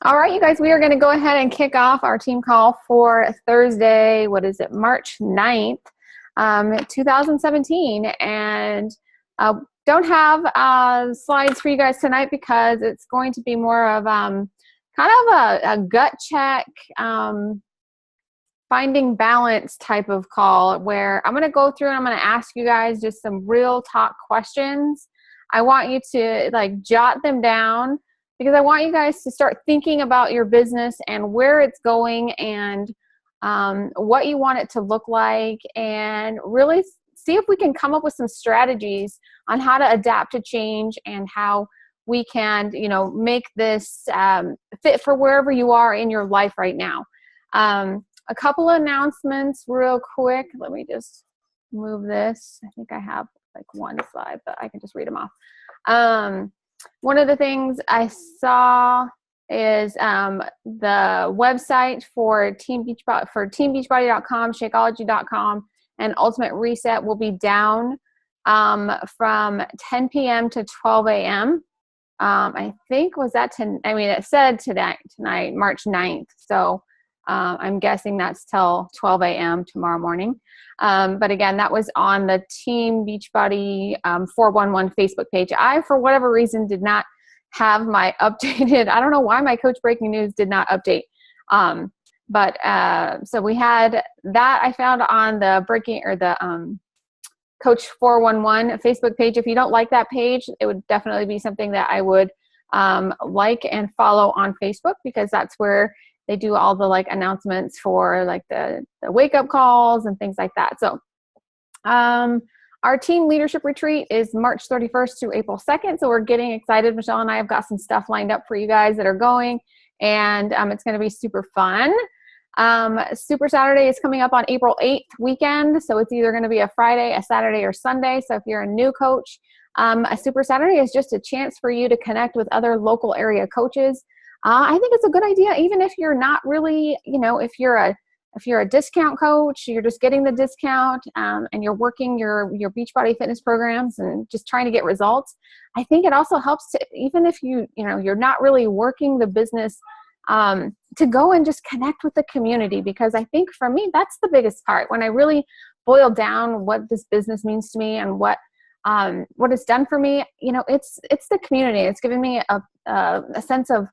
All right, you guys, we are going to go ahead and kick off our team call for Thursday, March 9th, 2017. And don't have slides for you guys tonight because it's going to be more of kind of a gut check, finding balance type of call where I'm going to go through and I'm going to ask you guys just some real talk questions. I want you to jot them down, because I want you guys to start thinking about your business and where it's going and what you want it to look like, and really see if we can come up with some strategies on how to adapt to change and how we can, make this fit for wherever you are in your life right now. A couple of announcements real quick. Let me just move this. I think I have one slide, but I can just read them off. One of the things I saw is the website for TeamBeachbody.com, Shakeology.com, and Ultimate Reset will be down from 10 p.m. to 12 a.m. I think it said tonight, March 9th. So I'm guessing that's till 12 a.m. tomorrow morning. But again, that was on the Team Beachbody 411 Facebook page. I, for whatever reason, did not have my updated, I don't know why my Coach Breaking News did not update. So we had that I found on the Coach 411 Facebook page. If you don't like that page, it would definitely be something that I would like and follow on Facebook, because that's where they do all the announcements for the wake up calls and things like that. So our team leadership retreat is March 31st through April 2nd. So we're getting excited. Michelle and I have got some stuff lined up for you guys that are going, and it's going to be super fun. Super Saturday is coming up on April 8th weekend. So it's either going to be a Friday, a Saturday, or Sunday. So if you're a new coach, a Super Saturday is just a chance for you to connect with other local area coaches. I think it's a good idea, even if you're not really, if you're a discount coach, you're just getting the discount, and you're working your Beachbody fitness programs and just trying to get results. I think it also helps to, even if you're not really working the business, to go and just connect with the community, because I think for me, that's the biggest part. When I really boil down what this business means to me and what it's done for me, it's the community. It's given me a sense of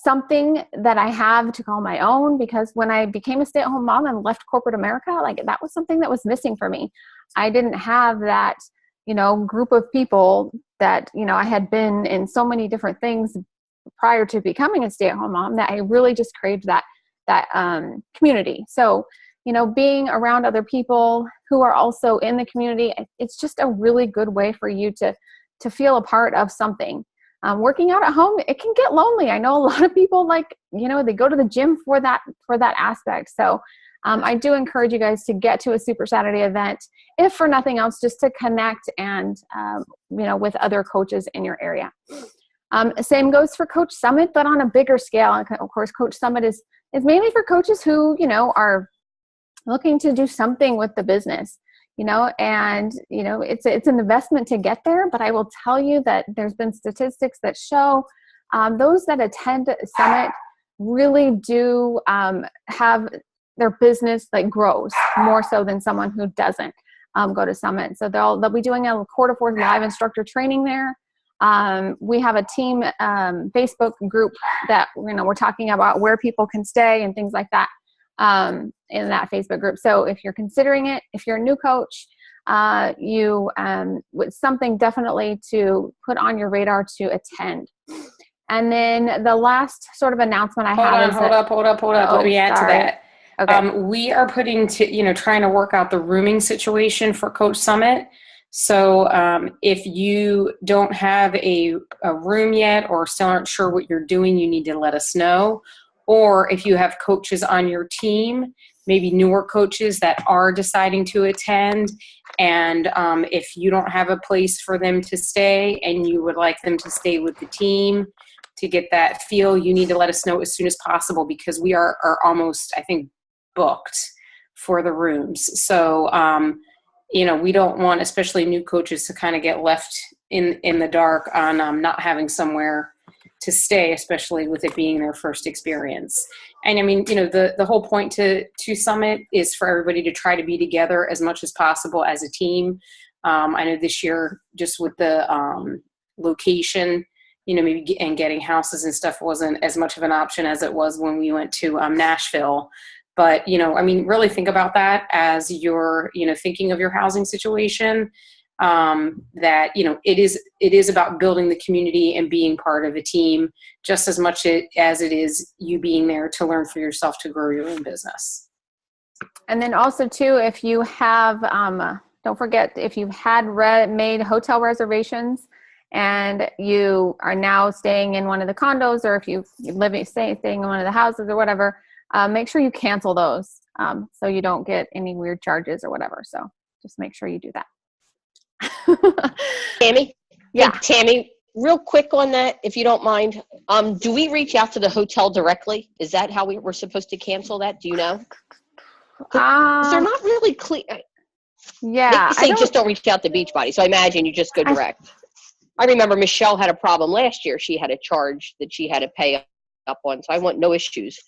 something that I have to call my own, because when I became a stay-at-home mom and left corporate America, that was something that was missing for me. I didn't have that, group of people that, I had been in so many different things prior to becoming a stay-at-home mom, that I really just craved that community. So, being around other people who are also in the community, it's just a really good way for you to feel a part of something. Working out at home, it can get lonely. I know a lot of people they go to the gym for that aspect. So I do encourage you guys to get to a Super Saturday event, if for nothing else, just to connect and, with other coaches in your area. Same goes for Coach Summit, but on a bigger scale. And of course, Coach Summit is mainly for coaches who, are looking to do something with the business. It's an investment to get there, but I will tell you that there's been statistics that show those that attend Summit really do have their business grows more so than someone who doesn't go to Summit. So they'll be doing a quarter fourth live instructor training there. We have a team Facebook group that we're talking about where people can stay and things like that. In that Facebook group. So if you're considering it, if you're a new coach, with something definitely to put on your radar to attend. And then the last sort of announcement I have is hold up. Let me add to that. Okay. We are trying to work out the rooming situation for Coach Summit. So if you don't have a room yet, or still aren't sure what you're doing, you need to let us know. Or if you have coaches on your team, maybe newer coaches that are deciding to attend, and if you don't have a place for them to stay and you would like them to stay with the team to get that feel, you need to let us know as soon as possible, because we are almost, I think, booked for the rooms. So, we don't want, especially new coaches, to kind of get left in the dark on not having somewhere to stay, especially with it being their first experience. And I mean, you know, the whole point to Summit is for everybody to try to be together as much as possible as a team. I know this year, just with the location, you know, maybe and getting houses and stuff wasn't as much of an option as it was when we went to Nashville. But, you know, I mean, really think about that as you're, you know, thinking of your housing situation, that, you know, it is about building the community and being part of a team just as much as it is you being there to learn for yourself to grow your own business. And then also too, if you have, don't forget, if you've had made hotel reservations and you are now staying in one of the condos, or if staying in one of the houses or whatever, make sure you cancel those, so you don't get any weird charges or whatever. So just make sure you do that. Tammy? Yeah. Hey, Tammy, real quick on that, if you don't mind. Do we reach out to the hotel directly? Is that how we're supposed to cancel that? Do you know? 'Cause they're not really clear. Yeah. They say just don't reach out to Beachbody, so I imagine you just go direct. I remember Michelle had a problem last year. She had a charge that she had to pay up on, so I want no issues.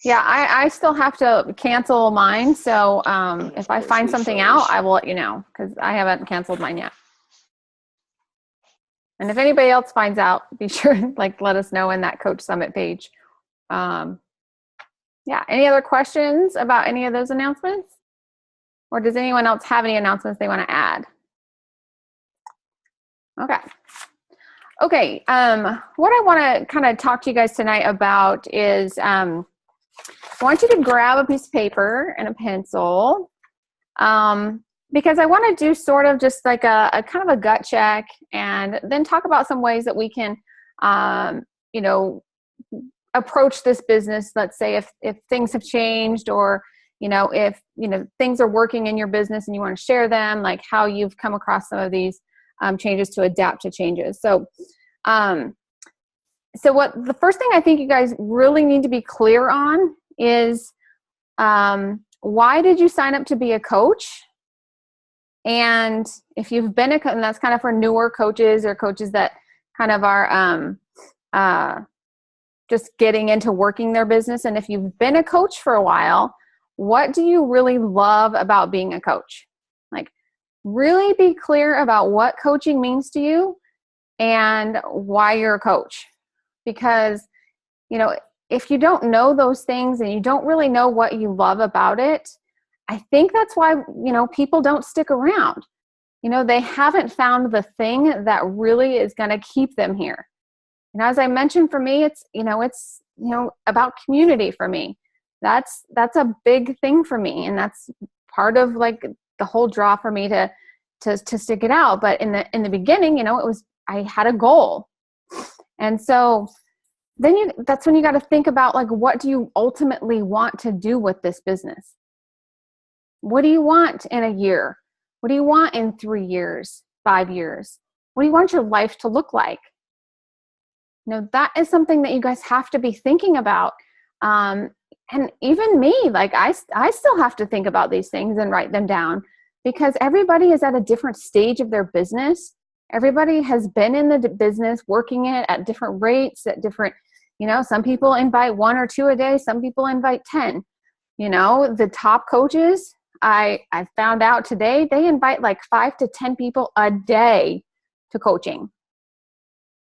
Yeah, I still have to cancel mine. So if I find something out, I will let you know, because I haven't canceled mine yet. And if anybody else finds out, be sure like let us know in that Coach Summit page. Yeah. Any other questions about any of those announcements? Or does anyone else have any announcements they want to add? Okay. Okay. What I want to kind of talk to you guys tonight about is I want you to grab a piece of paper and a pencil, because I want to do sort of just like a kind of a gut check, and then talk about some ways that we can, you know, approach this business. Let's say if things have changed, or, you know, if, you know, things are working in your business and you want to share them, like how you've come across some of these changes to adapt to changes. So, what the first thing I think you guys really need to be clear on is, why did you sign up to be a coach? And if you've been and that's kind of for newer coaches or coaches that kind of are just getting into working their business. And if you've been a coach for a while, what do you really love about being a coach? Like, really be clear about what coaching means to you and why you're a coach. Because, you know, if you don't know those things and you don't really know what you love about it, I think that's why, you know, people don't stick around. You know, they haven't found the thing that really is going to keep them here. You know, as I mentioned, for me, it's about community for me. That's a big thing for me. And that's part of like the whole draw for me to stick it out. But in the beginning, you know, I had a goal. And so then that's when you got to think about, like, what do you ultimately want to do with this business? What do you want in a year? What do you want in 3 years, 5 years? What do you want your life to look like? You know, that is something that you guys have to be thinking about. And even me, like I still have to think about these things and write them down, because everybody is at a different stage of their business. Everybody has been in the business, working it at different rates, at different, you know, some people invite 1 or 2 a day. Some people invite 10. You know, the top coaches, I found out today, they invite like 5 to 10 people a day to coaching.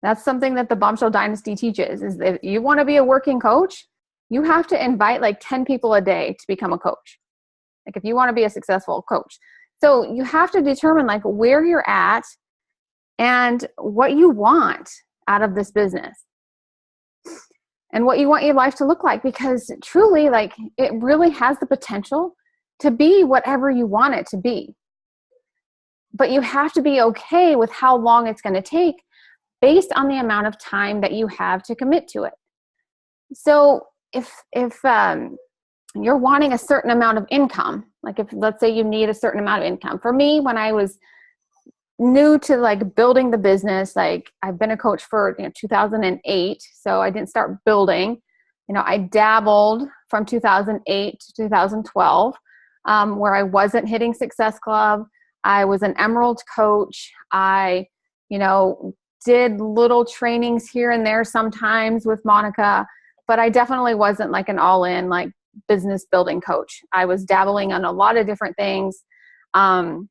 That's something that the Bombshell Dynasty teaches, is that if you want to be a working coach, you have to invite like 10 people a day to become a coach. Like, if you want to be a successful coach. So you have to determine like where you're at and what you want out of this business and what you want your life to look like, because truly, like, it really has the potential to be whatever you want it to be. But you have to be okay with how long it's going to take based on the amount of time that you have to commit to it. So if you're wanting a certain amount of income, like if, let's say you need a certain amount of income. For me, when I was new to like building the business, like I've been a coach for 2008, so I didn't start building. I dabbled from 2008 to 2012, where I wasn't hitting Success Club. I was an Emerald coach. I did little trainings here and there sometimes with Monica, but I definitely wasn't like an all-in like business building coach. I was dabbling on a lot of different things. And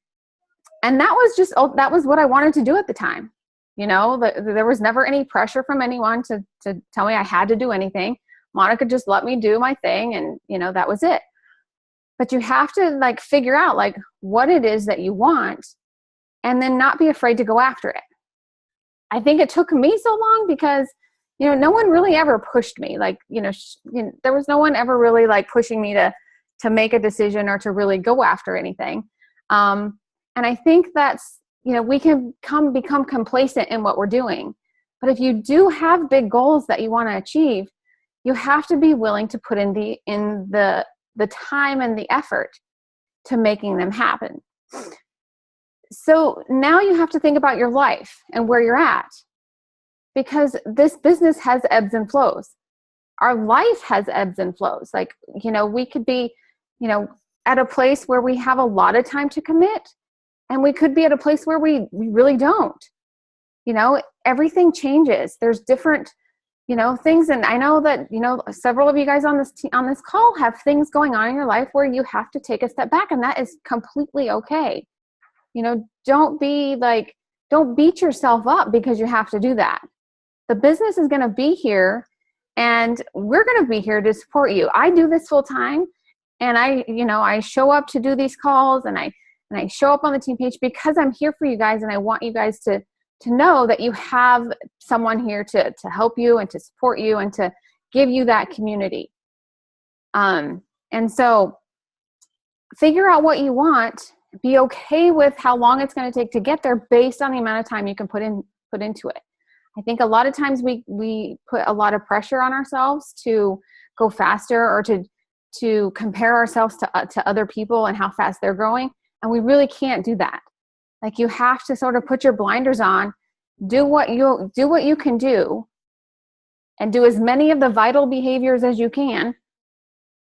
that was what I wanted to do at the time. There was never any pressure from anyone to tell me I had to do anything. Monica just let me do my thing, and that was it. But you have to like figure out like what it is that you want, and then not be afraid to go after it. I think it took me so long because no one really ever pushed me. Like there was no one ever really like pushing me to make a decision or to really go after anything. And I think that's we can become complacent in what we're doing. But if you do have big goals that you want to achieve, you have to be willing to put in the time and the effort to making them happen. So now you have to think about your life and where you're at, because this business has ebbs and flows. Our life has ebbs and flows. Like, we could be, at a place where we have a lot of time to commit, and we could be at a place where we really don't. Everything changes. There's different, things. And I know that, several of you guys on this call have things going on in your life where you have to take a step back, and that is completely okay. Don't beat yourself up because you have to do that. The business is going to be here, and we're going to be here to support you. I do this full time, and I show up to do these calls, and I show up on the team page because I'm here for you guys, and I want you guys to know that you have someone here to help you and to support you and to give you that community. And so figure out what you want. Be okay with how long it's going to take to get there based on the amount of time you can put into it. I think a lot of times we put a lot of pressure on ourselves to go faster or to compare ourselves to other people and how fast they're growing. And we really can't do that. Like, you have to sort of put your blinders on, do what you can do, and do as many of the vital behaviors as you can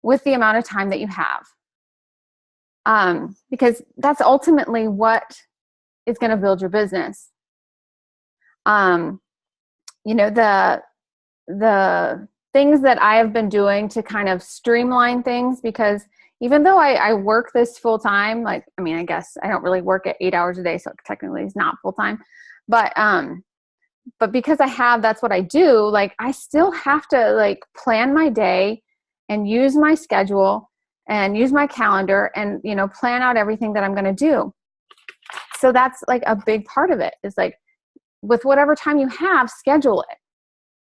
with the amount of time that you have. Because that's ultimately what is going to build your business. The things that I have been doing to kind of streamline things, because even though I work this full time, I guess I don't really work at 8 hours a day, so technically it's not full time, but because that's what I do, like, I still have to like plan my day and use my schedule and use my calendar and, plan out everything that I'm going to do. So that's like a big part of it, is like, with whatever time you have, schedule it.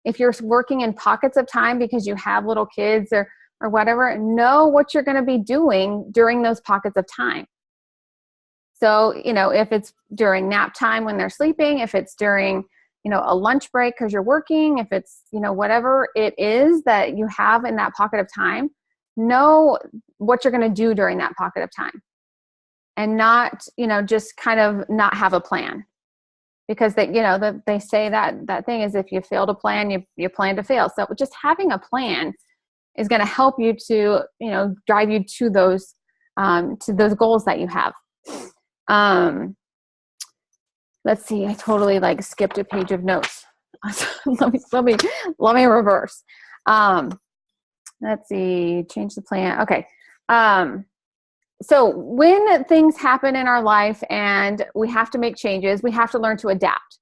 If you're working in pockets of time because you have little kids or whatever, know what you're going to be doing during those pockets of time. So, if it's during nap time when they're sleeping, if it's during, a lunch break because you're working, if it's, whatever it is that you have in that pocket of time, know what you're going to do during that pocket of time, and not, just kind of not have a plan. Because they say that thing is, if you fail to plan, you plan to fail. So just having a plan is going to help you to, drive you to those goals that you have. Let's see. I totally skipped a page of notes. let me reverse. Let's see. Change the plan. Okay. So when things happen in our life and we have to make changes, we have to learn to adapt.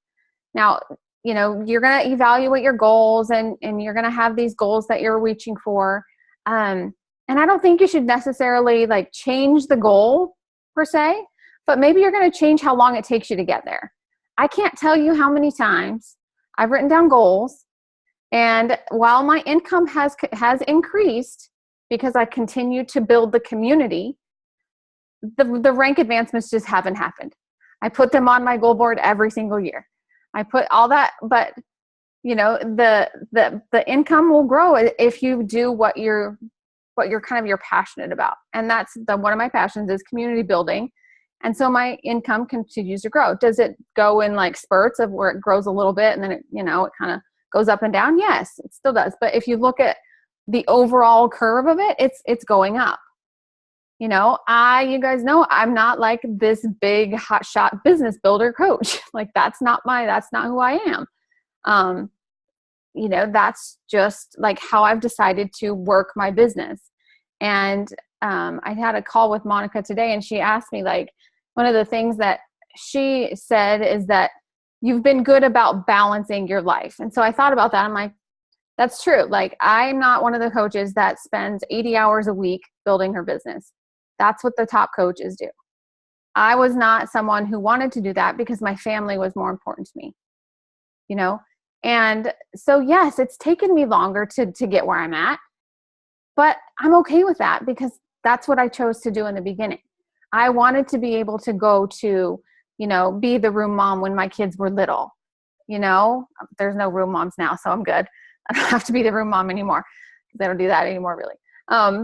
Now, you're going to evaluate your goals and you're going to have these goals that you're reaching for. And I don't think you should necessarily change the goal per se, but maybe you're going to change how long it takes you to get there. I can't tell you how many times I've written down goals, and while my income has increased because I continue to build the community, the rank advancements just haven't happened. I put them on my goal board every single year. I put all that, but the income will grow if you do what you're passionate about. And that's one of my passions is community building. And so my income continues to grow. Does it go in spurts of where it grows a little bit and then it kind of goes up and down? Yes, it still does. But if you look at the overall curve of it, it's going up. You guys know I'm not like this big hotshot business builder coach. Like that's not who I am. That's just like how I've decided to work my business. And I had a call with Monica today, and she asked me, like, one of the things that she said is that you've been good about balancing your life. And so I thought about that. I'm like, that's true. Like, I'm not one of the coaches that spends 80 hours a week building her business. That's what the top coaches do. I was not someone who wanted to do that because my family was more important to me, And so, yes, it's taken me longer to get where I'm at, but I'm okay with that because that's what I chose to do in the beginning. I wanted to be able to go to, be the room mom when my kids were little. There's no room moms now, so I'm good. I don't have to be the room mom anymore because they don't do that anymore, really.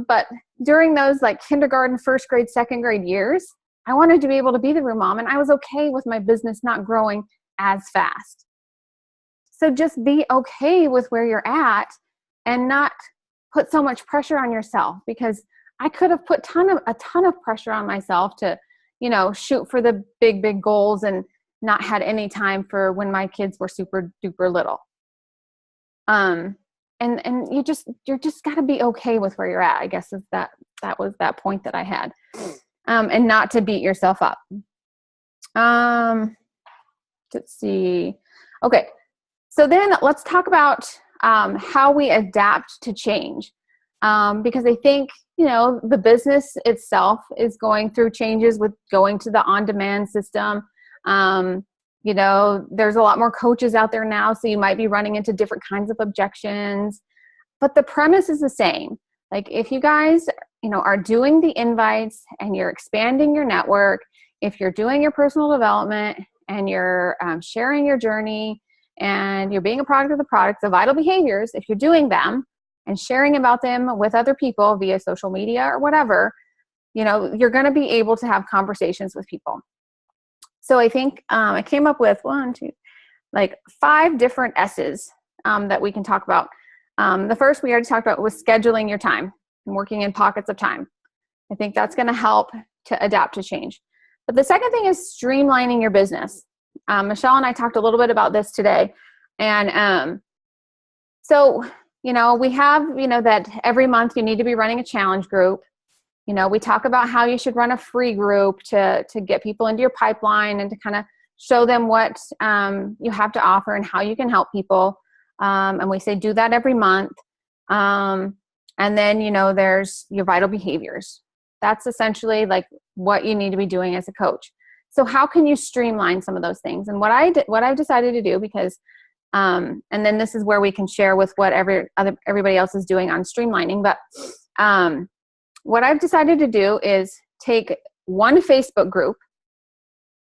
But during those like kindergarten, first grade, second grade years, I wanted to be able to be the room mom, and I was okay with my business not growing as fast. So just be okay with where you're at and not put so much pressure on yourself, because I could have put a ton of pressure on myself to, shoot for the big goals and not had any time for when my kids were super duper little. And you're just got to be okay with where you're at, I guess. Is that was that point that I had, and not to beat yourself up. Let's see. Okay. So then let's talk about how we adapt to change, because I think, the business itself is going through changes with going to the on-demand system. There's a lot more coaches out there now, so you might be running into different kinds of objections, but the premise is the same. Like if you guys, are doing the invites and you're expanding your network, if you're doing your personal development and you're sharing your journey and you're being a product of the products, the vital behaviors, if you're doing them and sharing about them with other people via social media or whatever, you're going to be able to have conversations with people. So I think I came up with 5 different S's that we can talk about. The first we already talked about was scheduling your time and working in pockets of time. I think that's going to help to adapt to change. But the second thing is streamlining your business. Michelle and I talked a little bit about this today. And so, we have, that every month you need to be running a challenge group. We talk about how you should run a free group to get people into your pipeline and to kind of show them what you have to offer and how you can help people. And we say do that every month. And then, there's your vital behaviors. That's essentially like what you need to be doing as a coach. So how can you streamline some of those things? And what I've decided to do, because and then this is where we can share with what everybody else is doing on streamlining. But what I've decided to do is take one Facebook group.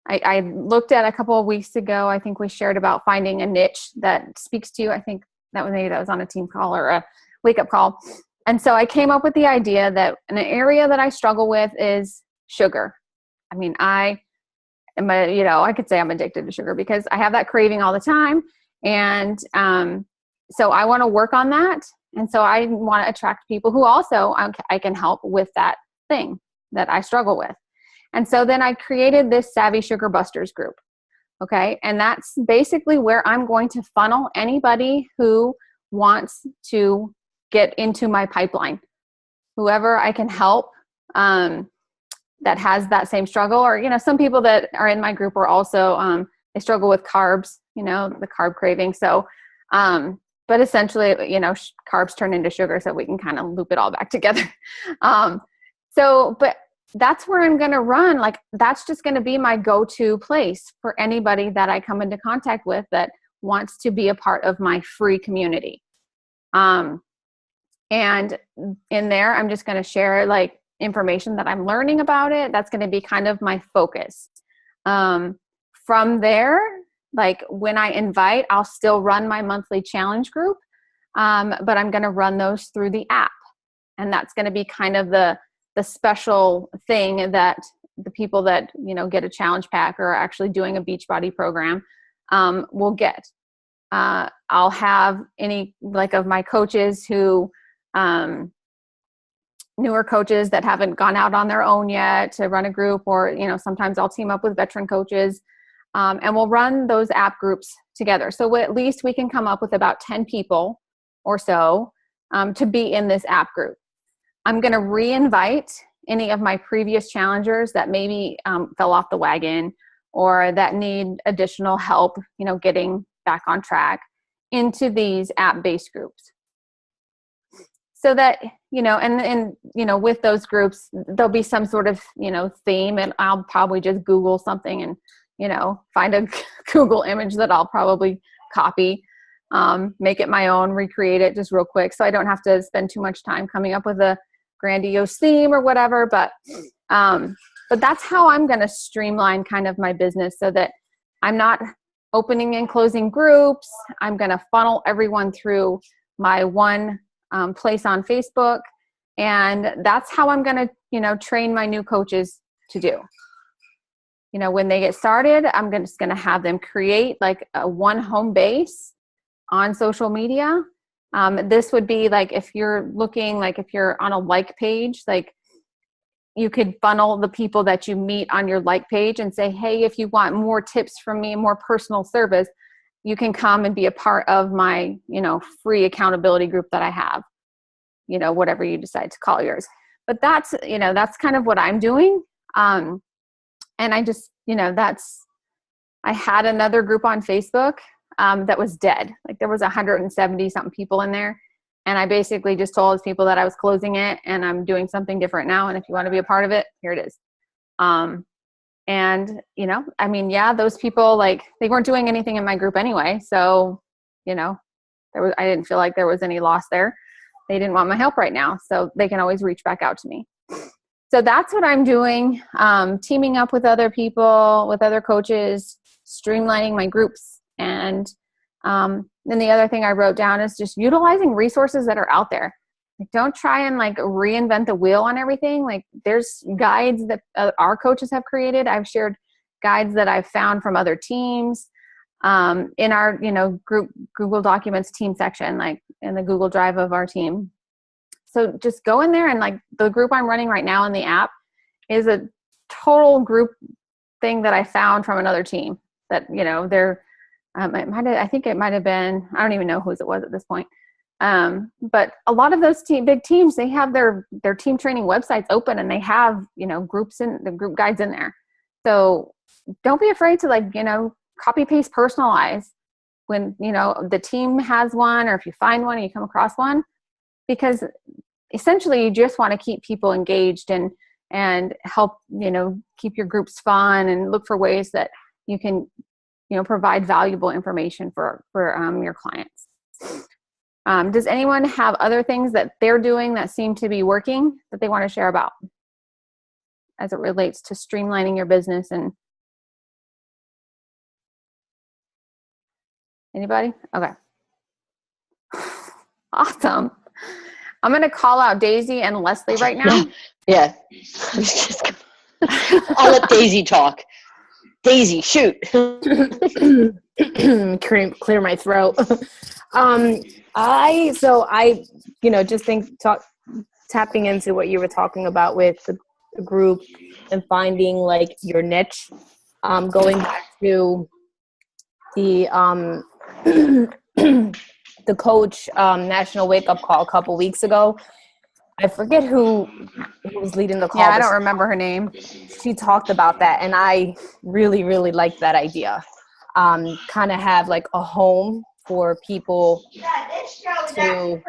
I looked at a couple of weeks ago, I think we shared about finding a niche that speaks to you. I think that was on a team call or a wake-up call. And so I came up with the idea that an area that I struggle with is sugar. I mean, I could say I'm addicted to sugar because I have that craving all the time. And so I want to work on that. And so I want to attract people who also I can help with that thing that I struggle with. And so then I created this Savvy Sugar Busters group. Okay. And that's basically where I'm going to funnel anybody who wants to get into my pipeline, whoever I can help that has that same struggle. Or, some people that are in my group are also, they struggle with carbs, the carb craving. So, but essentially, carbs turn into sugar, so we can kind of loop it all back together. But that's where I'm going to run. Like, that's just going to be my go-to place for anybody that I come into contact with that wants to be a part of my free community. And in there, I'm just going to share like information that I'm learning about it. That's going to be kind of my focus. From there, like when I invite, I'll still run my monthly challenge group, but I'm going to run those through the app. And that's going to be kind of the special thing that the people that, get a challenge pack or are actually doing a Beachbody program will get. I'll have any of my coaches who newer coaches that haven't gone out on their own yet to run a group, or, you know, sometimes I'll team up with veteran coaches, and we'll run those app groups together. So at least we can come up with about 10 people or so to be in this app group. I'm going to re-invite any of my previous challengers that maybe fell off the wagon or that need additional help, you know, getting back on track into these app-based groups. So that, you know, and, you know, with those groups, there'll be some sort of, you know, theme, and I'll probably just Google something and, you know, find a Google image that I'll probably copy, make it my own, recreate it just real quick. So I don't have to spend too much time coming up with a grandiose theme or whatever, but that's how I'm going to streamline kind of my business, so that I'm not opening and closing groups. I'm going to funnel everyone through my one place on Facebook. And that's how I'm going to, you know, train my new coaches to do. You know, when they get started, I'm just going to have them create like a one home base on social media. This would be like, if you're looking, like if you're on a like page, like you could funnel the people that you meet on your like page and say, hey, if you want more tips from me, more personal service, you can come and be a part of my, you know, free accountability group that I have, you know, whatever you decide to call yours. But that's, you know, that's kind of what I'm doing. And I just, you know, I had another group on Facebook that was dead. Like there was 170 something people in there. And I basically just told people that I was closing it and I'm doing something different now. And if you want to be a part of it, here it is. And, you know, I mean, yeah, those people, like, they weren't doing anything in my group anyway. So, you know, I didn't feel like there was any loss there. They didn't want my help right now. So they can always reach back out to me. So that's what I'm doing. Teaming up with other people, with other coaches, streamlining my groups. And then the other thing I wrote down is just utilizing resources that are out there. Like, don't try and like reinvent the wheel on everything. Like there's guides that our coaches have created. I've shared guides that I've found from other teams in our, you know, group Google Documents team section, like in the Google Drive of our team. So just go in there, and like the group I'm running right now in the app is a total group thing that I found from another team that, you know, they're, I think it might've been, I don't even know whose it was at this point. But a lot of those big teams, they have their team training websites open, and they have, you know, groups in the group guides in there. So don't be afraid to, like, you know, copy paste, personalize when, you know, the team has one, or if you find one and you come across one, because essentially you just want to keep people engaged and help, you know, keep your groups fun and look for ways that you can, you know, provide valuable information for your clients. Does anyone have other things that they're doing that seem to be working that they want to share about as it relates to streamlining your business? And anybody? Okay. Awesome. I'm going to call out Daisy and Leslie right now. Yeah. I'll let Daisy talk. Daisy, shoot. Clear my throat. I, you know, just tapping into what you were talking about with the group and finding like your niche. Going back to the the coach national wake up call a couple weeks ago. I forget who was leading the call. Yeah, I don't remember her name. She talked about that, and I really, really liked that idea. Kind of have like a home for people to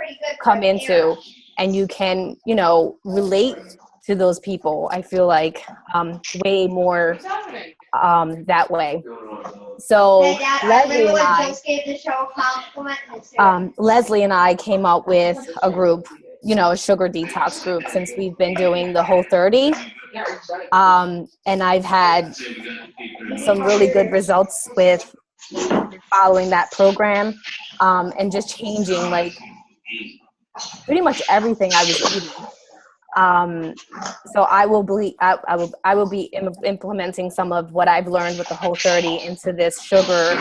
come into, and you can, you know, relate to those people. I feel like way more that way. So Leslie and I came up with a group, you know, a sugar detox group, since we've been doing the Whole30. And I've had some really good results with following that program, and just changing like pretty much everything I was eating. So I will be implementing some of what I've learned with the Whole30 into this sugar.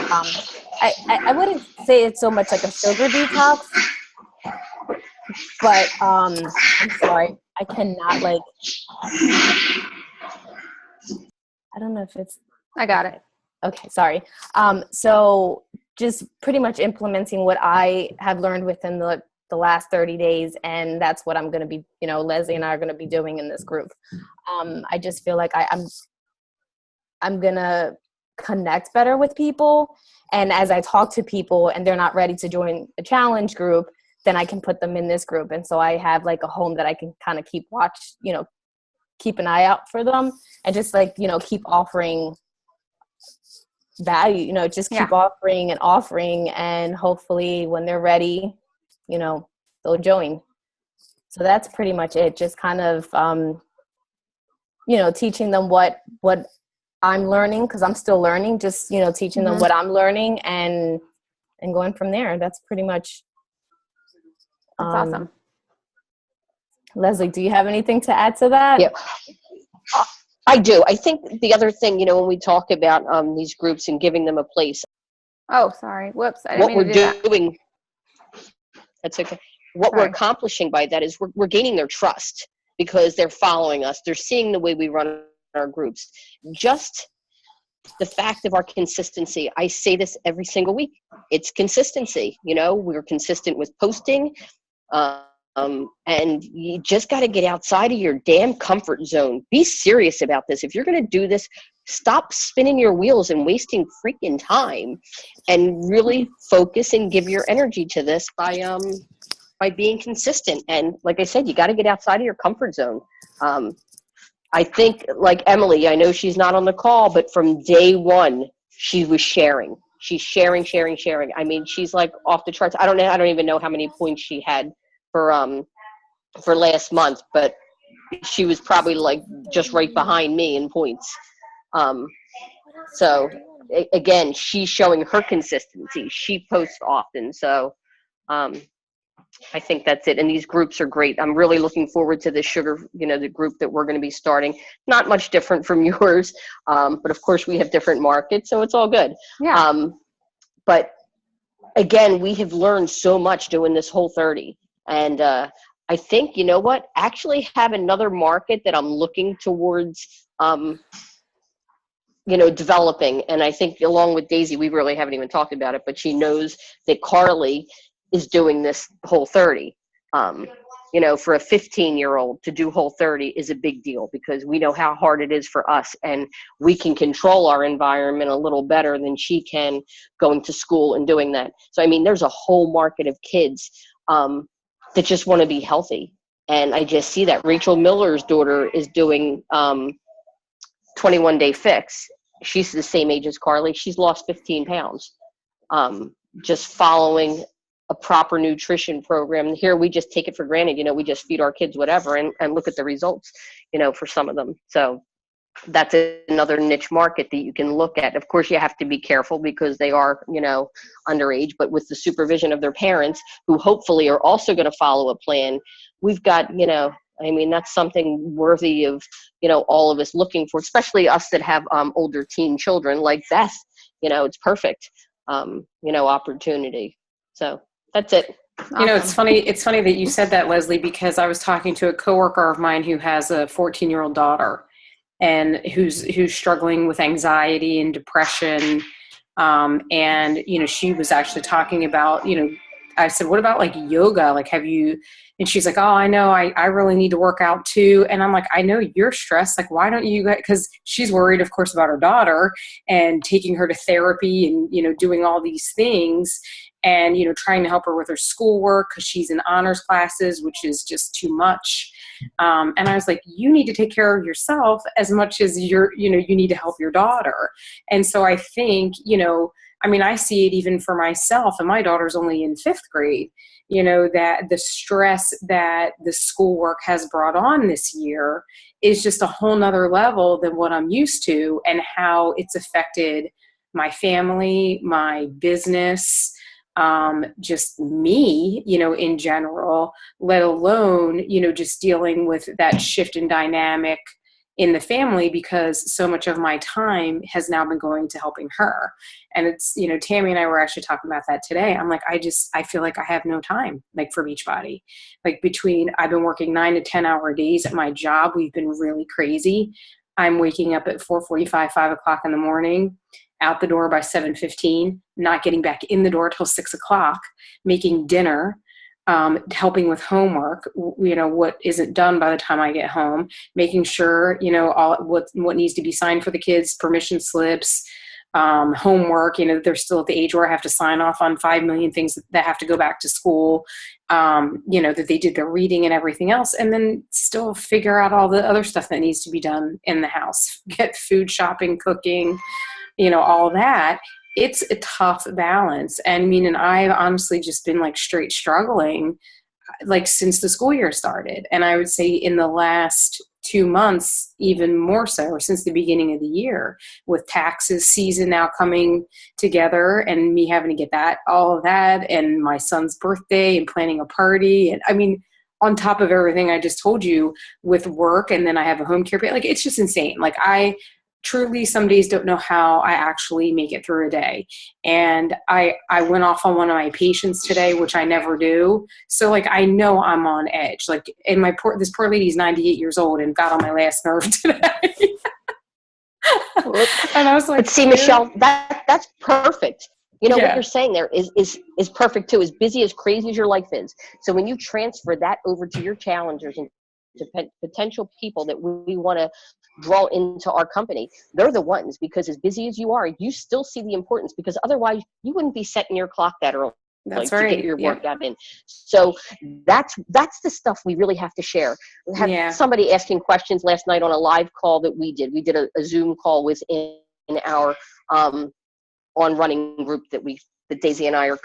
I wouldn't say it's so much like a sugar detox, but I'm sorry. I cannot like, I don't know if it's, I got it. okay, sorry. So just pretty much implementing what I have learned within the last 30 days. And that's what I'm going to be, Leslie and I are going to be doing in this group. I just feel like I'm going to connect better with people. And as I talk to people and they're not ready to join a challenge group, then I can put them in this group. And so I have like a home that I can kind of keep keep an eye out for them and just like, keep offering value, just keep offering and hopefully when they're ready, they'll join. So that's pretty much it. Just kind of, teaching them what I'm learning, because I'm still learning, just, teaching them what I'm learning and going from there. That's pretty much. That's awesome. Leslie, do you have anything to add to that? Yeah, I do. I think the other thing, when we talk about these groups and giving them a place. Oh, sorry. Whoops. I didn't mean to do that. Doing. That's okay. What we're accomplishing by that is we're gaining their trust because they're following us. They're seeing the way we run our groups. Just the fact of our consistency. I say this every single week. It's consistency. We're consistent with posting. And you just got to get outside of your damn comfort zone. Be serious about this. If you're going to do this, stop spinning your wheels and wasting freaking time and really focus and give your energy to this by being consistent. And like I said, you got to get outside of your comfort zone. I think like Emily, I know she's not on the call, but from day one, she was sharing. She's sharing. I mean, she's like off the charts. I don't even know how many points she had for last month, but she was probably like just right behind me in points. So again, she's showing her consistency. She posts often. So I think that's it. And these groups are great. I'm really looking forward to the sugar, the group that we're going to be starting. Not much different from yours. But of course we have different markets, so it's all good. Yeah. But again, we have learned so much doing this Whole 30. And I think, actually have another market that I'm looking towards, developing. And I think along with Daisy, we really haven't even talked about it, but she knows that Carly is doing this Whole 30. For a 15-year-old to do Whole 30 is a big deal because we know how hard it is for us, and we can control our environment a little better than she can going to school and doing that. So, I mean, there's a whole market of kids that just want to be healthy. And I just see that Rachel Miller's daughter is doing 21 Day Fix. She's the same age as Carly. She's lost 15 pounds just following a proper nutrition program. Here we just take it for granted. We just feed our kids whatever and look at the results, for some of them. So that's another niche market that you can look at. Of course, you have to be careful because they are, underage, but with the supervision of their parents, who hopefully are also going to follow a plan, we've got, that's something worthy of, all of us looking for, especially us that have older teen children like Beth. It's perfect, opportunity. So that's it. Awesome. It's funny that you said that, Leslie, because I was talking to a coworker of mine who has a 14-year-old daughter and who's struggling with anxiety and depression. And, she was actually talking about, I said, what about like yoga? Like, have you, and she's like, oh, I know, I really need to work out too. And I'm like, I know you're stressed. Like, why don't you, because she's worried, of course, about her daughter and taking her to therapy and, doing all these things and, trying to help her with her schoolwork because she's in honors classes, which is just too much. And I was like, you need to take care of yourself as much as you need to help your daughter. And so I think, I see it even for myself, and my daughter's only in 5th grade, that the stress that the schoolwork has brought on this year is just a whole nother level than what I'm used to, and how it's affected my family, my business, just me, in general, let alone, just dealing with that shift in dynamic, in the family because so much of my time has now been going to helping her. And it's, Tammy and I were actually talking about that today. I'm like, I feel like I have no time, like for Beachbody. Like I've been working 9 to 10 hour days at my job. We've been really crazy. I'm waking up at 4:45, 5 o'clock in the morning, out the door by 7:15, not getting back in the door till 6 o'clock, making dinner, helping with homework, what isn't done by the time I get home, making sure, all what needs to be signed for the kids, permission slips, homework, they're still at the age where I have to sign off on 5 million things that have to go back to school, that they did their reading and everything else, and then still figure out all the other stuff that needs to be done in the house, get food shopping, cooking, all that. It's a tough balance. And I've honestly just been like straight struggling like since the school year started. And I would say in the last 2 months, even more so, or since the beginning of the year, with taxes season now coming together and me having to get all of that, and my son's birthday and planning a party. And on top of everything I just told you with work, and then I have a home care, like it's just insane. Like I truly some days don't know how I actually make it through a day. And I went off on one of my patients today, which I never do. So like, I know I'm on edge. Like, and this poor lady's 98 years old and got on my last nerve today. And I was like, but see, Michelle, that's perfect. What Yeah. you're saying there is perfect too. As busy, as crazy as your life is. So when you transfer that over to your challengers and to potential people that we want to draw into our company, they're the ones, because as busy as you are, you still see the importance, because otherwise you wouldn't be setting your clock that early. That's to right. get your workout in. So that's the stuff we really have to share. We had somebody asking questions last night on a live call that we did. We did a Zoom call within our on running group that Daisy and I are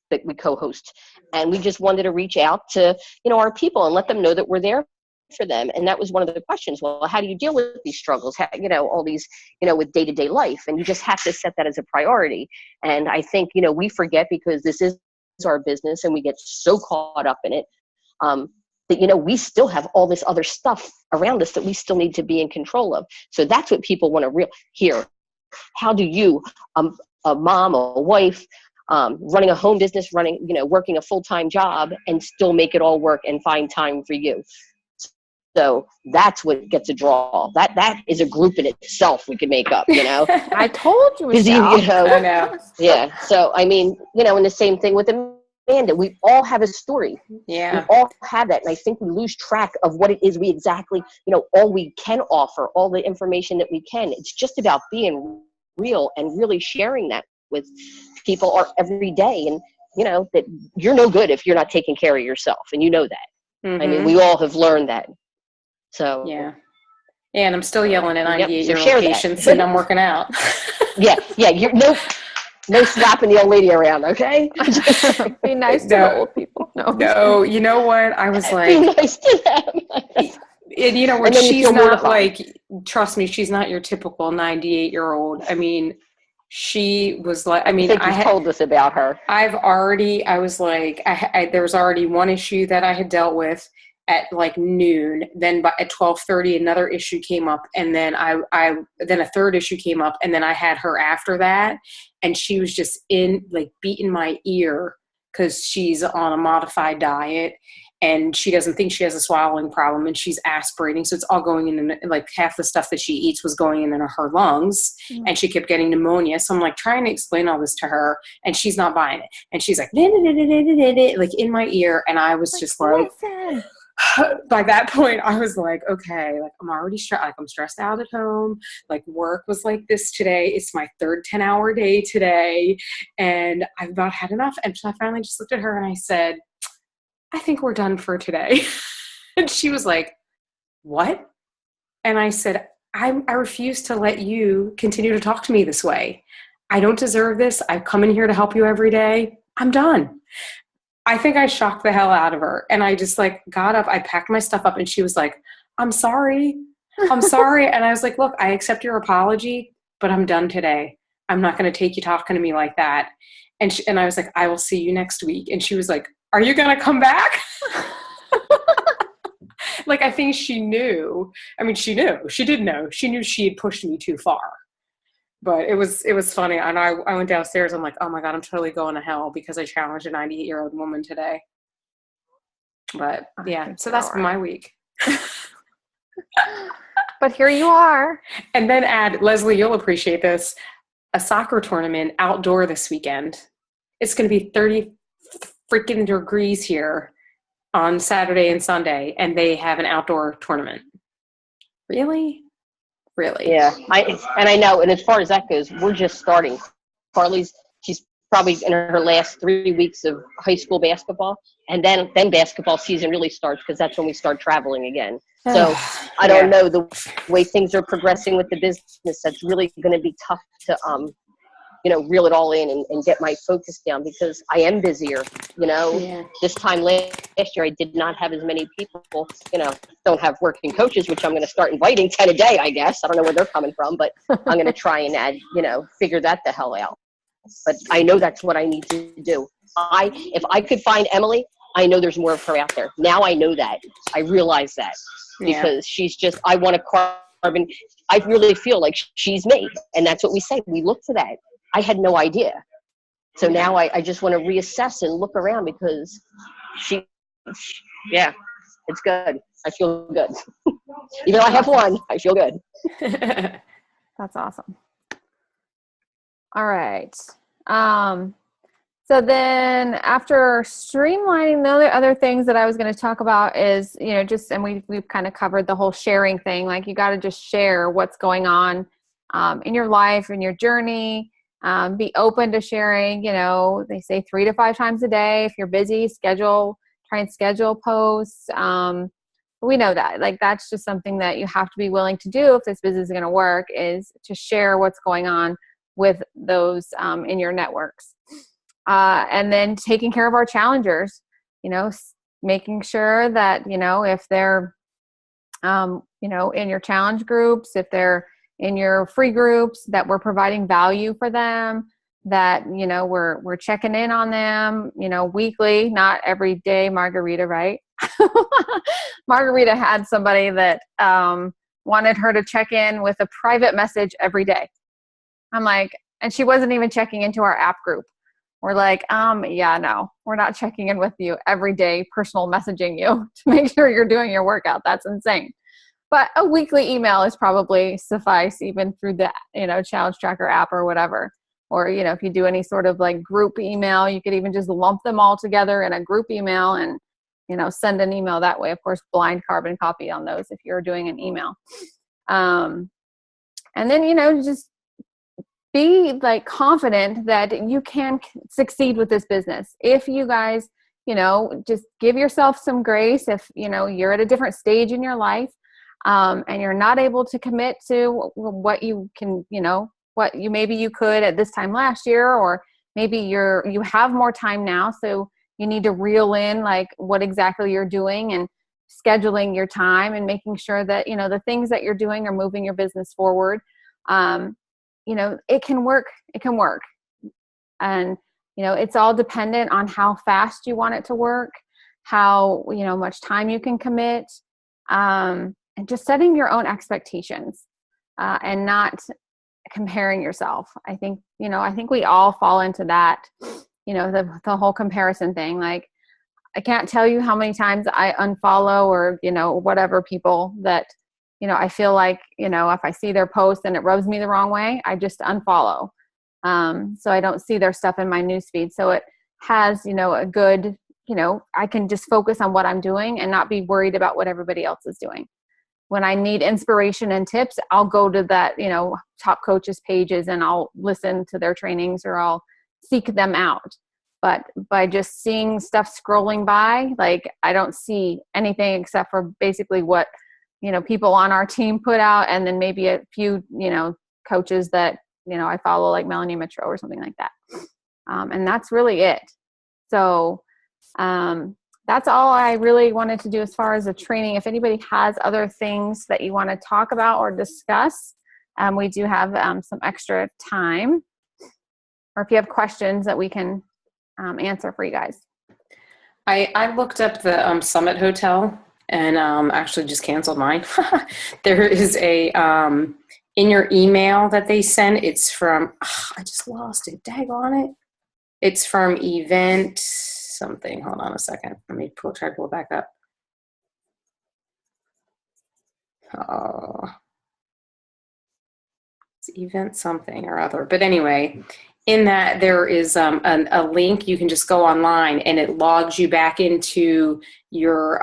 that we co-host. And we just wanted to reach out to, our people and let them know that we're there for them. And that was one of the questions. Well, how do you deal with these struggles? All these, with day-to-day life, and you just have to set that as a priority. And I think, we forget, because this is our business and we get so caught up in it, that, we still have all this other stuff around us that we still need to be in control of. So that's what people want to hear. How do you, a mom, a wife, running a home business, working a full-time job, and still make it all work and find time for you? So that's what gets a draw. That is a group in itself we can make up, I told you, Busy, Michelle. I know. Yeah. So, and the same thing with Amanda. We all have a story. Yeah. We all have that. And I think we lose track of what it is we exactly, all we can offer, all the information that we can. It's just about being real and really sharing that with people every day. And, that you're no good if you're not taking care of yourself. And that. Mm-hmm. We all have learned that. So yeah, and I'm still yelling at 98-year-old share patients, that. and I'm working out. yeah, you're no slapping the old lady around, okay? Be nice to the old people. No, you know what? I was like, be nice to them. And she's not like, trust me, she's not your typical 98-year-old. She was like, I told us about her. I was like, there was already one issue that I had dealt with at like noon. Then at 12:30, another issue came up, and then then a third issue came up, and then I had her after that, and she was just beating my ear because she's on a modified diet, and she doesn't think she has a swallowing problem, and she's aspirating, so it's all going in, like half the stuff that she eats was going in her lungs, and she kept getting pneumonia. So I'm like trying to explain all this to her, and she's not buying it, and she's like like in my ear, and I was just like. Listen. By that point, I was like, okay, like I'm already I'm stressed out at home. Like work was like this today. It's my third 10-hour day today, and I've about had enough. And so I finally just looked at her and I said, I think we're done for today. And she was like, what? And I said, I refuse to let you continue to talk to me this way. I don't deserve this. I've come in here to help you every day. I'm done. I think I shocked the hell out of her. And I just got up, I packed my stuff up, and she was like, I'm sorry. I'm sorry. And I was like, look, I accept your apology, but I'm done today. I'm not going to take you talking to me like that. And I was like, I will see you next week. And she was like, are you going to come back? like, I think she knew. I mean, she knew. She did know. She knew she had pushed me too far. But it was funny. And I went downstairs. I'm like, oh my God, I'm totally going to hell because I challenged a 98-year-old woman today. But yeah, so that's my week. But here you are. And then add, Leslie, you'll appreciate this, a soccer tournament outdoor this weekend. It's going to be 30 freaking degrees here on Saturday and Sunday, and they have an outdoor tournament. Really? Yeah, I know. And as far as that goes, we're just starting. She's probably in her last 3 weeks of high school basketball, and then basketball season really starts because that's when we start traveling again. So I don't know, the way things are progressing with the business, that's really going to be tough to reel it all in and get my focus down because I am busier. This time last year I did not have as many people, don't have working coaches, which I'm going to start inviting 10 a day, I guess. I don't know where they're coming from, but I'm going to try and add, figure that the hell out. But I know that's what I need to do. If I could find Emily, I know there's more of her out there. Now I know that. I realize that because she's just, I want to carbon. I really feel like she's me. And that's what we say. We look for that. I had no idea. So now I just want to reassess and look around because it's good. I feel good. Even though I have one, I feel good. That's awesome. All right. So then after streamlining, the other things that I was going to talk about is, and we've kind of covered the whole sharing thing. Like you got to just share what's going on in your life, in your journey. Be open to sharing, they say 3 to 5 times a day. If you're busy, try and schedule posts. We know that, like, that's just something that you have to be willing to do if this business is going to work, is to share what's going on with those in your networks. And then taking care of our challengers, making sure that, if they're, in your challenge groups, if they're in your free groups, that we're providing value for them, that, we're checking in on them, weekly, not every day. Margarita, right? Margarita had somebody that wanted her to check in with a private message every day. I'm like, and she wasn't even checking into our app group. We're like, no, we're not checking in with you every day, personal messaging you to make sure you're doing your workout. That's insane. But a weekly email is probably suffice, even through the, Challenge Tracker app or whatever. Or, if you do any sort of like group email, you could even just lump them all together in a group email and, send an email that way. Of course, blind carbon copy on those if you're doing an email. And then, just be like confident that you can succeed with this business. If you guys, just give yourself some grace. If, you're at a different stage in your life, and you're not able to commit to what you can, maybe you could at this time last year, or maybe you have more time now. So you need to reel in like what exactly you're doing and scheduling your time and making sure that, the things that you're doing are moving your business forward. It can work. It can work. And, it's all dependent on how fast you want it to work, how, much time you can commit, and just setting your own expectations, and not comparing yourself. I think we all fall into that, the whole comparison thing. Like, I can't tell you how many times I unfollow or, whatever people that, I feel like, if I see their post and it rubs me the wrong way, I just unfollow. So I don't see their stuff in my newsfeed. So it has, a good, I can just focus on what I'm doing and not be worried about what everybody else is doing. When I need inspiration and tips, I'll go to that, top coaches pages and I'll listen to their trainings or I'll seek them out. But by just seeing stuff scrolling by, like, I don't see anything except for basically what, people on our team put out, and then maybe a few, coaches that, I follow, like Melanie Mitro or something like that. And that's really it. So that's all I really wanted to do as far as the training. If anybody has other things that you want to talk about or discuss, we do have some extra time. Or if you have questions that we can answer for you guys. I looked up the Summit Hotel, and actually just canceled mine. There is a in your email that they send. It's from I just lost it. Daggone it! It's from event something. Hold on a second. Let me try to pull it back up. Oh, it's event something or other. But anyway, in that there is a link. You can just go online and it logs you back into your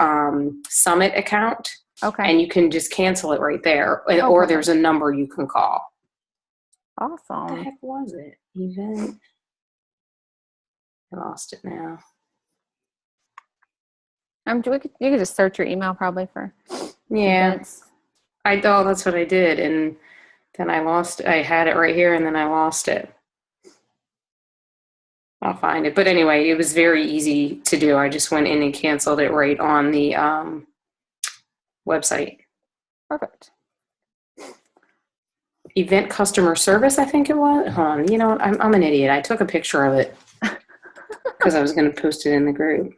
Summit account. Okay. And you can just cancel it right there. Oh, Or perfect. there's a number you can call. What the Awesome. heck was it? Event. I lost it now. You could just search your email probably for Yeah. events. That's what I did. And then I lost, I had it right here and then I lost it. I'll find it. But anyway, it was very easy to do. I just went in and canceled it right on the website. Perfect. Event customer service, I think it was. Hold on. You know what? I'm an idiot. I took a picture of it because I was going to post it in the group.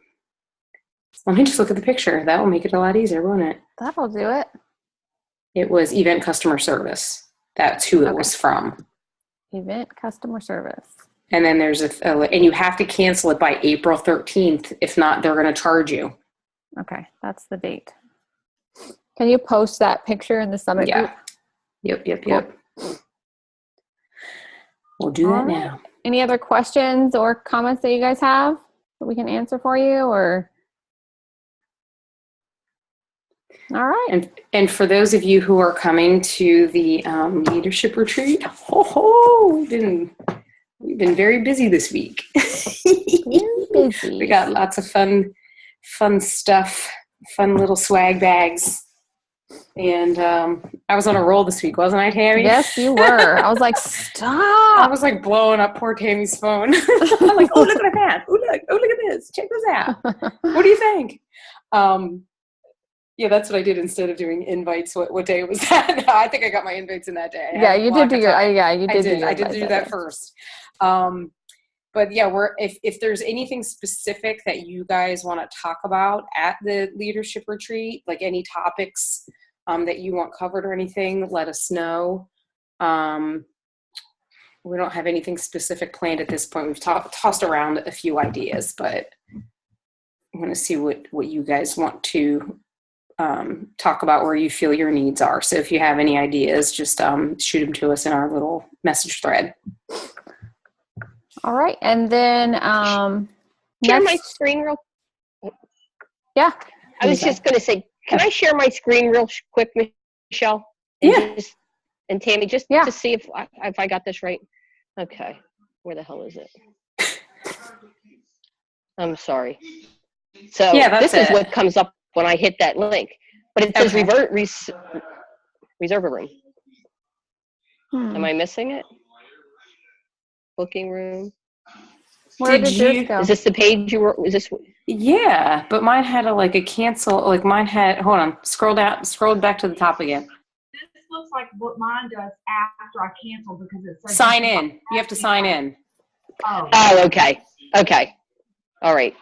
Let me just look at the picture. That will make it a lot easier, won't it? That'll do it. It was event customer service. That's who it Okay. was from. Event customer service. And then there's and you have to cancel it by April 13th. If not, they're going to charge you. Okay, that's the date. Can you post that picture in the Summit group? Yep. We'll do that All right. now. Any other questions or comments that you guys have that we can answer for you? Or all right. And for those of you who are coming to the leadership retreat, we've been very busy this week. Very busy. We got lots of fun stuff, fun little swag bags. And I was on a roll this week, wasn't I, Tammy? Yes, you were. I was like, stop. I was like blowing up poor Tammy's phone. I'm like, oh, look at that. Oh, look at this. Check this out. What do you think? Yeah, that's what I did instead of doing invites. What day was that? No, I think I got my invites in that day. Yeah, you did do your. You did. Do your I did do that first. But yeah, if there's anything specific that you guys want to talk about at the leadership retreat, like any topics that you want covered or anything, let us know. We don't have anything specific planned at this point. We've tossed around a few ideas, but I'm going to see what you guys want to talk about, where you feel your needs are. So if you have any ideas, just shoot them to us in our little message thread. All right, and then Share my screen real. Yeah. I was just going to say, can I share my screen real quick, Michelle? Yeah. And Tammy, just Yeah. to see if I got this right. Okay. Where the hell is it? I'm sorry. So Yeah, that's this is it. what comes up when I hit that link. But it says Okay. reserve a room. Am I missing it? Booking room. Where Did did yours you- go? Is this the page you were? Is this? Yeah, but mine had a cancel. Like mine had. Hold on. Scroll back to the top again. This looks like what mine does after I cancel because it says Sign in. You have to sign in. Oh, Oh, okay. Okay. All right.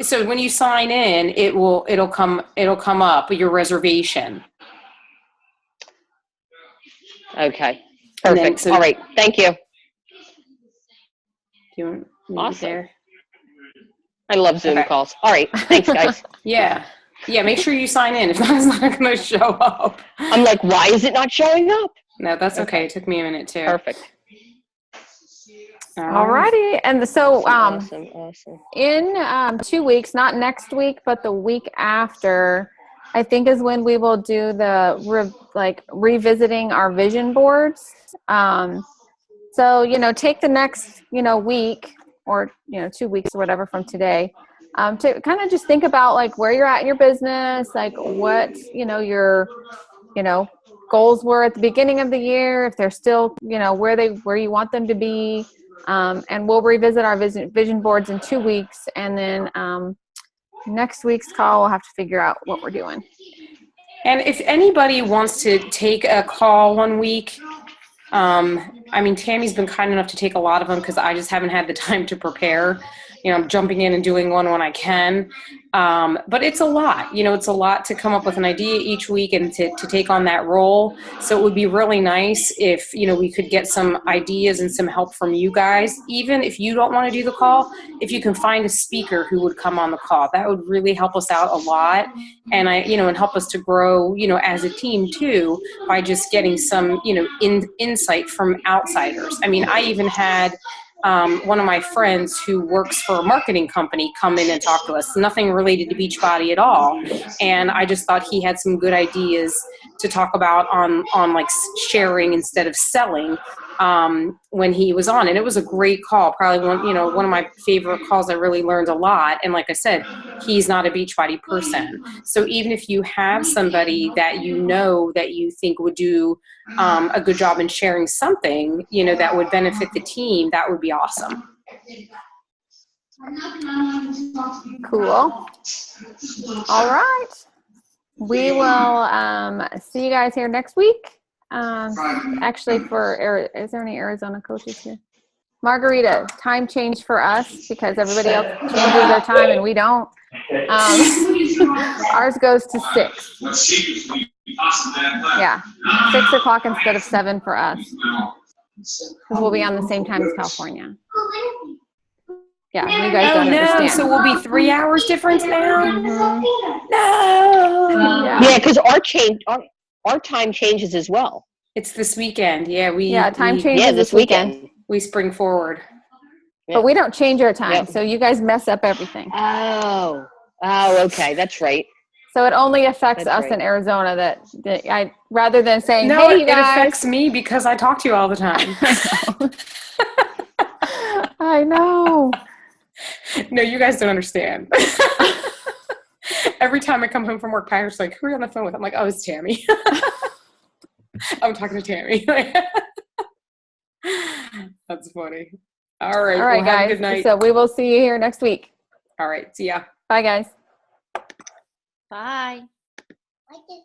So when you sign in, it'll come up your reservation. Okay. And then, Perfect. so- All right. Thank you. Do you want Awesome. there? I love Zoom Okay. calls. All right. Thanks, guys. Yeah. Make sure you sign in. If not, it's not going to show up. I'm like, why is it not showing up? No, that's okay. It took me a minute too. Perfect. All righty, and so Awesome. in 2 weeks, not next week, but the week after, I think is when we will do the revisiting our vision boards. So take the next week or 2 weeks or whatever from today to kind of just think about like where you're at in your business, like what your goals were at the beginning of the year, if they're still where you want them to be. And we'll revisit our vision boards in 2 weeks. And then next week's call, we'll have to figure out what we're doing. And if anybody wants to take a call one week, Tammy's been kind enough to take a lot of them because I just haven't had the time to prepare. I'm jumping in and doing one when I can. But it's a lot, it's a lot to come up with an idea each week and to take on that role. So it would be really nice if, we could get some ideas and some help from you guys. Even if you don't want to do the call, if you can find a speaker who would come on the call, that would really help us out a lot. And and help us to grow, as a team too, by just getting some, insight from outsiders. I mean, I even had one of my friends who works for a marketing company come in and talk to us, nothing related to Beachbody at all. And I just thought he had some good ideas to talk about on like sharing instead of selling when he was on. And it was a great call, probably one of my favorite calls. I really learned a lot. And like I said, he's not a Beachbody person. So even if you have somebody that that you think would do a good job in sharing something, that would benefit the team, that would be awesome. Cool. All right. We will see you guys here next week. Actually, is there any Arizona coaches here? Margarita, time change for us because everybody else changes their time and we don't. Ours goes to 6. Yeah, 6 o'clock instead of 7 for us. Because we'll be on the same time as California. Yeah, you guys don't understand. So we'll be 3 hours difference now? Mm-hmm. No! Yeah, because our time changes as well. It's this weekend. Yeah, time changes this weekend. We spring forward. But we don't change our time, Yep. so you guys mess up everything. Oh, okay, that's right. So it only affects That's us right. in Arizona that I rather than saying, No, hey, you it guys. affects me because I talk to you all the time. I know. No, you guys don't understand. Every time I come home from work, Patrick's like, who are you on the phone with? I'm like, oh, it's Tammy. I'm talking to Tammy. That's funny. All right. All right, well, guys. have a good night. So we will see you here next week. All right. See ya. Bye, guys. Bye. Like it.